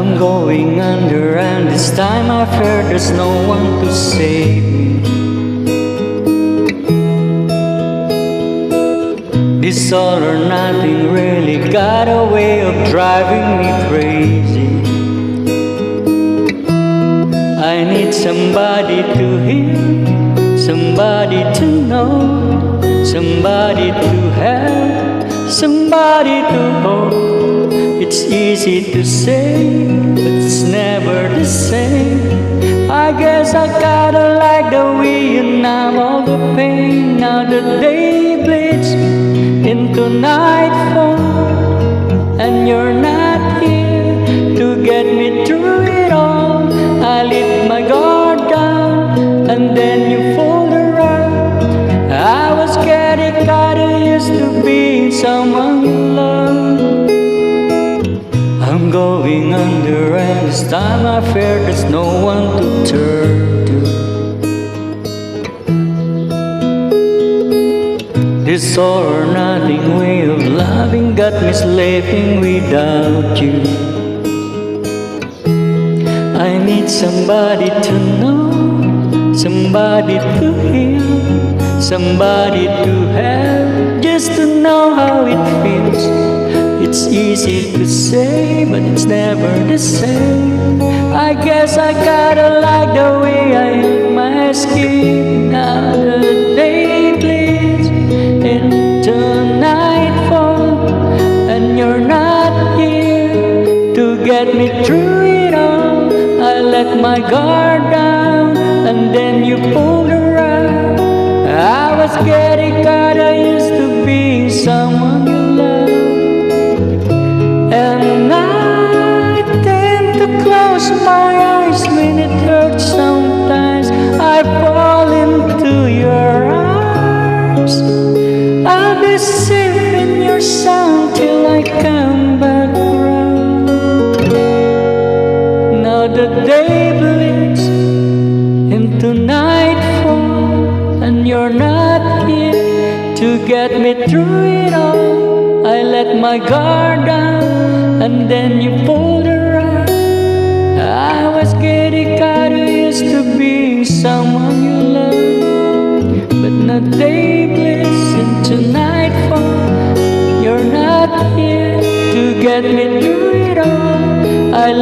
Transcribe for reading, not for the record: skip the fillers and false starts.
I'm going under, and this time I fear there's no one to save me. This all or nothing really got a way of driving me crazy. I need somebody to hear, somebody to know, somebody to help, somebody to hold. It's easy to say, but it's never the same. I guess I gotta like the way you numb all the pain. Now the day bleeds into nightfall, and you're not here to get me through it all. I let my guard down, and then you fold around. I was getting kinda used to being someone you love. I'm going under, and this time I fear there's no one to turn to. This all or nothing way of loving got me slaving without you. I need somebody to know, somebody to heal, somebody to have, just to know how it feels. It's easy to say, but it's never the same. I guess I gotta like the way I hit my skin. Now the day bleeds into nightfall, and you're not here to get me through it all. I let my guard down, and then you pulled around. I was getting kinda used to being someone you love. And I tend to close my eyes when it hurts sometimes. I fall into your arms. I'll be safe in your sound till I come back around. Now the day bleeds into nightfall, and you're not here to get me through it all. I let my guard down, and then you pulled around. I was getting kinda used to being someone you love. But now day bleeds into nightfall, you're not here to get me through